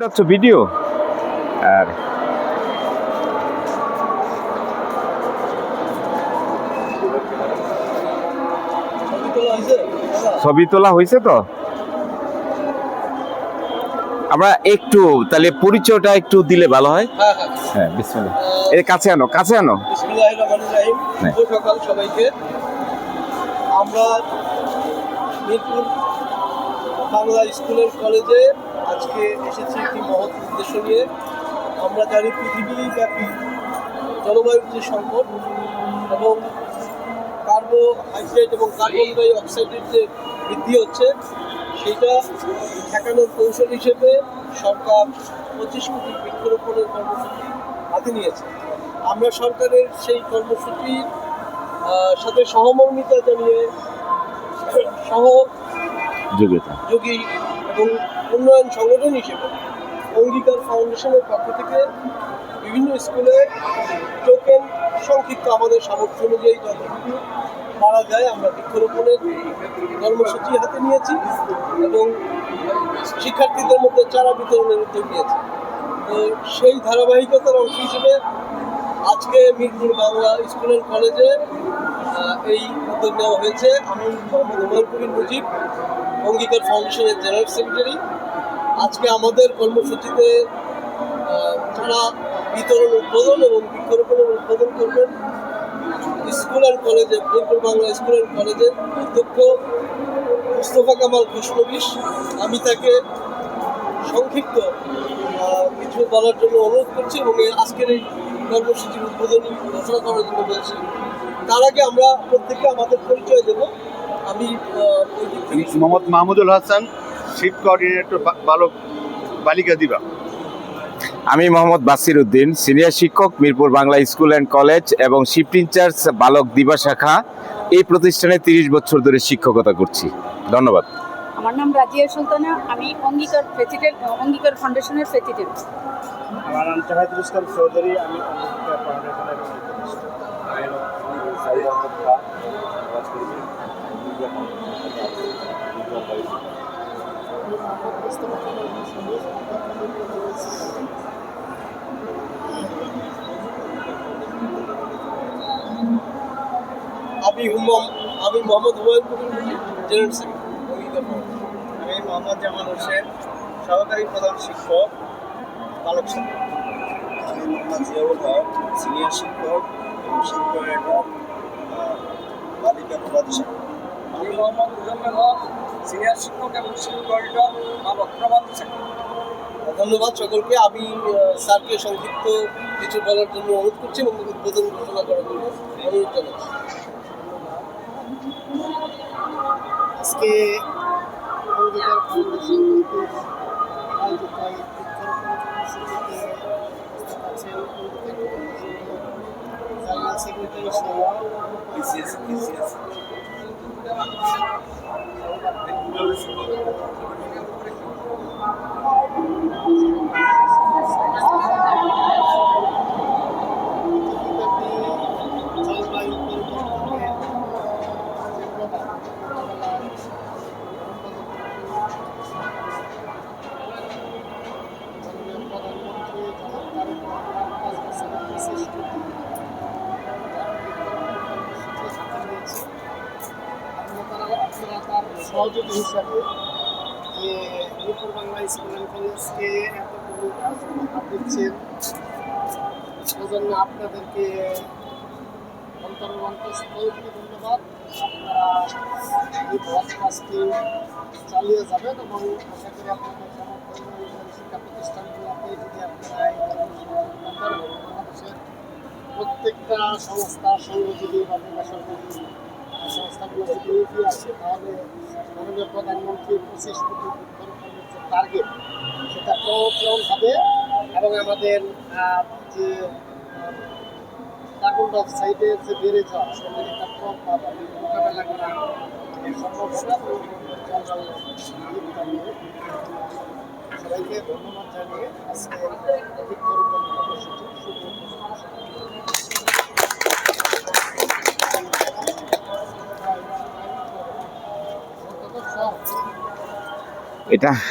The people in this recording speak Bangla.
ওটা হচ্ছে ভিডিও। আর ছবি তোলা হয়েছে তো আমরা একটু তাহলে পরিচয়টা একটু দিলে ভালো হয়। হ্যাঁ বিসমিল্লাহ। এই কাছে আনো বিসমিল্লাহির রহমানির রহিম। শুভ সকাল সবাইকে। আমরা মিরপুর বাংলা স্কুল অ্যান্ড কলেজে আজকে এসেছি একটি মহৎ উদ্দেশ্য নিয়ে। আমরা জানি পৃথিবীব্যাপী জলবায়ুর যে সংকট এবং কার্বোহাইড্রেট এবং কার্বন ডাই অক্সাইডের যে বৃদ্ধি হচ্ছে সেইটা ঠেকানোর কৌশল হিসেবে সরকার 25 কোটি বৃক্ষরোপণের কর্মসূচি হাতে নিয়েছে। আমরা সরকারের সেই কর্মসূচির সাথে সহমর্মিতা জানিয়ে সহযোগী এবং উন্নয়ন সংগঠন হিসেবে অঙ্গীকার ফাউন্ডেশনের পক্ষ থেকে বিভিন্ন স্কুলে টোকেন সংক্ষিপ্ত আমাদের সামর্থ্য অনুযায়ী যতটুকু পারা যায় আমরা বৃক্ষরোপণের কর্মসূচি হাতে নিয়েছি এবং শিক্ষার্থীদের মধ্যে চারা বিতরণের উদ্যোগ নিয়েছি। তো সেই ধারাবাহিকতার অংশ হিসেবে আজকে মিরপুর বাংলা স্কুল অ্যান্ড কলেজে এই উদ্যোগ নেওয়া হয়েছে। আমি মোহাম্মদ হুমায়ুন কবির মুজিব, অঙ্গীকার ফাউন্ডেশনের জেনারেল সেক্রেটারি। আজকে আমাদের কর্মসূচিতে চারা বিতরণ উদ্বোধন এবং বৃক্ষরোপণের উদ্বোধন করবেন স্কুল অ্যান্ড কলেজে মিরপুর বাংলা স্কুল অ্যান্ড কলেজের অধ্যক্ষ মুস্তফা কামাল খুশনবিশ। আমি তাকে সংক্ষিপ্ত কিছু বলার জন্য অনুরোধ করছি এবং আজকের এই কর্মসূচির উদ্বোধনী ঘোষণা করার জন্য বলছি। তার আগে আমরা প্রত্যেকে আমাদের পরিচয় দেব। আমি মোহাম্মদ মাহমুদুল হাসান, শিফট কোঅর্ডিনেটর বালক বালিকা দিবা। আমি মোহাম্মদ বাসির উদ্দিন, সিনিয়র শিক্ষক, Mirpur Bangla school and college এবং শিফট ইনচার্জ বালক দিবা শাখা। এই প্রতিষ্ঠানে 30 বছর ধরে শিক্ষকতা করছি। ধন্যবাদ। আমার নাম রাজিয়া সুলতানা, আমি অঙ্গীকার ফাউন্ডেশনের প্রেসিডেন্ট। আমার নাম জাহিদুল ইসলাম চৌধুরী, আমি অঙ্গীকার ফাউন্ডেশনের আমি মোহাম্মদ হুমায়ুন কবির মুজিব, জেনারেল সেক্রেটারি। আমি মোহাম্মদ জামাল হোসেন, সহকারী প্রধান শিক্ষক, বালক শাখা। আমি মোহাম্মদ জিয়াউল হক, সিনিয়র শিক্ষক এবং শিফট কোঅর্ডিনেটর বালিকা প্রভাতী শাখা। আমি মোহাম্মদ মুজাম্মেল হক, সিনিয়র শিক্ষক এবং শিফট কোঅর্ডিনেটর বালক প্রভাতী শাখা। ধন্যবাদ সকলকে। আমি স্যারকে সংক্ষিপ্ত কিছু বলার জন্য অনুরোধ করছি এবং উদ্বোধন ঘোষণা করার জন্য অনুরোধ জানাচ্ছি। আজকে অঙ্গীকার ফাউন্ডেশন কর্তৃক আয়োজিত এই বৃক্ষরোপণ কর্মসূচিতে উপস্থিত আছেন অঙ্গীকার ফাউন্ডেশনের জেনারেল সেক্রেটারি সহ জলবায়ু পরিবর্তনের যে প্রভাব প্রধানমন্ত্রী জনাব তারেক রহমান 5 বছরের বিশেষ কর্মসূচি হাতে নিয়েছে। আপনারা তার সহযোগী হিসাবে যে মিরপুর বাংলা স্কুল অ্যান্ড কলেজকে এতগুলো কাজগুলো হাত দিচ্ছেন, সেজন্য আপনাদেরকে অন্তরস্থল থেকে ধন্যবাদ। আপনারা এই বড় কাজটি চালিয়ে যাবেন এবং আশা করি আপনাদের শিক্ষা প্রতিষ্ঠানগুলোতে যদি আপনারা এই কর্মসূচিগুলো করেন, বাংলাদেশের প্রত্যেকটা সংস্থা সংগঠন বা বেসরকারি সংস্থাগুলো যদি এগিয়ে আসে তাহলে মাননীয় প্রধানমন্ত্রী 25 কোটি বৃক্ষরোপণের যে টার্গেট সেটা পূরণ হবে এবং আমাদের যে কার্বন ডাইঅক্সাইডের যে বেড়ে যাওয়া সেটা মোকাবেলা করা সম্ভব হবে। সবাইকে ধন্যবাদ জানিয়ে আজকে বৃক্ষরোপণ কর্মসূচি শুরু এটা